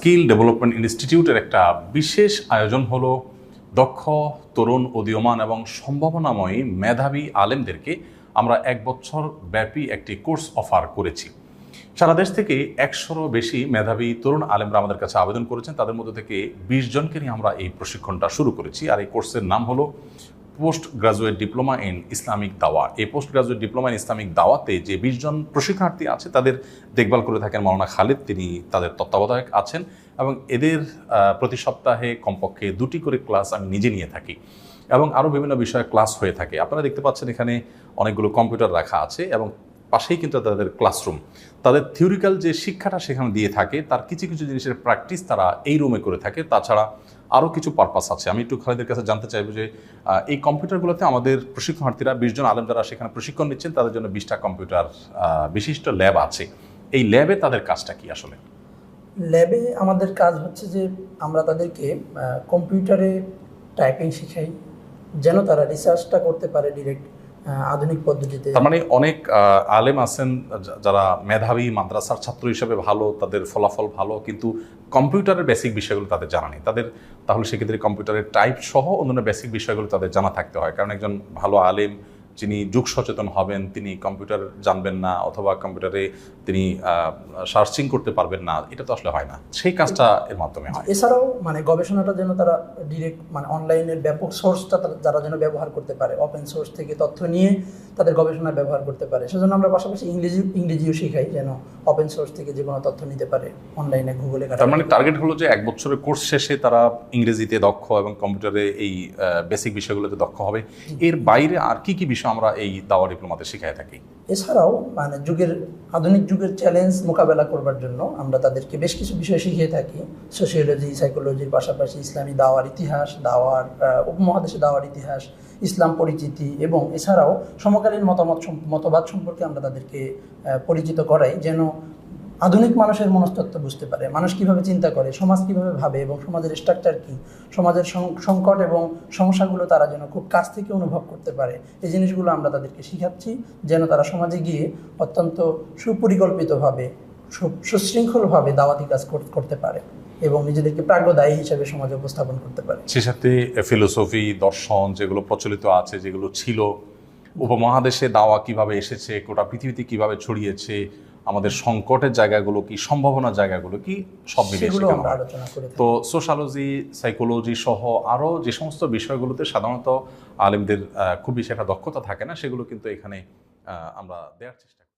Skill development ইনস্টিটিউটের একটা বিশেষ আয়োজন হলো দক্ষ, তরুণ, উদীয়মান এবং সম্ভাবনাময়ী মেধাবী আলেমদেরকে আমরা 1 বছর ব্যাপী একটি কোর্স অফার করেছি। সারা দেশ থেকে 100-রও বেশি মেধাবী তরুণ আলেমরা আমাদের কাছে আবেদন করেছেন। তাদের মধ্যে থেকে 20 জনকে নিয়ে আমরা এই প্রশিক্ষণটা শুরু করেছি। আর এই কোর্সের নাম হলো post graduate diploma in Islamic দাওয়া। এই post graduate diploma in Islamic দাওয়াতে যে 20 জন প্রশিক্ষণার্থী আছে তাদের দেখভাল করে থাকেন মাওলানা খালিদ, তিনি তাদের তত্ত্বাবধায়ক আছেন এবং এদের প্রতি সপ্তাহে কমপক্ষে 2টি করে ক্লাস আমি নিজে নিয়ে থাকি এবং আরও বিভিন্ন বিষয়ে ক্লাস হয়ে থাকে। আপনারা দেখতে পাচ্ছেন এখানে অনেকগুলো কম্পিউটার রাখা আছে এবং পাশেই কিন্তু তাদের ক্লাসরুম। তাদের থিওরিক্যাল যে শিক্ষাটা সেখানে দিয়ে থাকে, তার কিছু কিছু জিনিসের প্র্যাকটিস তারা এই রুমে করে থাকে। তাছাড়া আরও কিছু পারপাস আছে। আমি একটু খালিদের কাছে জানতে চাইবো যে এই কম্পিউটারগুলোতে আমাদের প্রশিক্ষণার্থীরা 20 জন আলেম যারা সেখানে প্রশিক্ষণ নিচ্ছেন তাদের জন্য 20টা কম্পিউটার বিশিষ্ট ল্যাব আছে। এই ল্যাবে তাদের কাজটা কি আসলে? ল্যাবে আমাদের কাজ হচ্ছে যে আমরা তাদেরকে কম্পিউটারে টাইপিং শেখাই, যেন তারা রিসার্চটা করতে পারে ডিরেক্ট আধুনিক পদ্ধতিতে। তার মানে অনেক আলেম আছেন যারা মেধাবী, মাদ্রাসার ছাত্র হিসেবে ভালো, তাদের ফলাফল ভালো, কিন্তু কম্পিউটারের বেসিক বিষয়গুলো তাদের জানা নেই। তাহলে সেক্ষেত্রে কম্পিউটারের টাইপ সহ অন্যান্য বেসিক বিষয়গুলো তাদের জানা থাকতে হয়। কারণ একজন ভালো আলেম যিনি যুগ সচেতন হবেন, তিনি কম্পিউটার জানবেন না অথবা কম্পিউটারে তিনি সার্চিং করতে পারবেন না, এটা তো আসলে হয় না। সেই কাজটা এর মাধ্যমে হয়। এছাড়াও গবেষণাটা যেন তারা ডিরেক্ট অনলাইনের ব্যাপক সোর্সটা যারা যেন ব্যবহার করতে পারে, ওপেন সোর্স থেকে তথ্য নিয়ে তাদের গবেষণায় ব্যবহার করতে পারে। সেজন্য আমরা পাশাপাশি ইংরেজিও শেখাই, যেন ওপেন সোর্স থেকে যে কোনো তথ্য নিতে পারে অনলাইনে, গুগলে। তার মানে টার্গেট হলো যে 1 বছরের কোর্স শেষে তারা ইংরেজিতে দক্ষ এবং কম্পিউটারে এই বেসিক বিষয়গুলোতে দক্ষ হবে। এর বাইরে আর কি কি বিষয় আমরা এই দাওয়া ডিপ্লোমাতে শিখাই থাকি? এছাড়াও আধুনিক যুগের চ্যালেঞ্জ মোকাবেলা করবার জন্য আমরা তাদেরকে বেশ কিছু বিষয় শিখিয়ে থাকি। সোশিওলজি, সাইকোলজির পাশাপাশি ইসলামী দাওয়ার ইতিহাস, উপমহাদেশে দাওয়ার ইতিহাস, ইসলাম পরিচিতি এবং এছাড়াও সমকালীন মতবাদ সম্পর্কে আমরা তাদেরকে পরিচিত করাই, যেন আধুনিক মানুষের মনস্তত্ত্ব বুঝতে পারে, মানুষ কিভাবে চিন্তা করে, সমাজ কিভাবে ভাবে এবং সমাজের স্ট্রাকচার কি, সমাজের সংকট এবং সমস্যাগুলো তারা যেন খুব কাছ থেকে অনুভব করতে পারে। এই জিনিসগুলো আমরা তাদেরকে শিখাচ্ছি, যেন তারা সমাজে গিয়ে অত্যন্ত সুপরিকল্পিতভাবে, সুশৃঙ্খলভাবে দাওয়াতি কাজ করতে পারে এবং নিজেদেরকে প্রাজ্ঞদায়ী হিসেবে সমাজে উপস্থাপন করতে পারে। সে সাথে ফিলোসফি, দর্শন যেগুলো প্রচলিত আছে, যেগুলো ছিল, উপমহাদেশে দাওয়া কিভাবে এসেছে, গোটা পৃথিবীতে কিভাবে ছড়িয়েছে, আমাদের সংকটের জায়গাগুলো কি, সম্ভাবনার জায়গাগুলো কি, সব মিলিয়ে শেখানো হয়। তো সোশ্যালজি, সাইকোলজি সহ আরও যে সমস্ত বিষয়গুলোতে সাধারণত আলেমদের খুব বেশি একটা দক্ষতা থাকে না, সেগুলো কিন্তু এখানে আমরা দেওয়ার চেষ্টা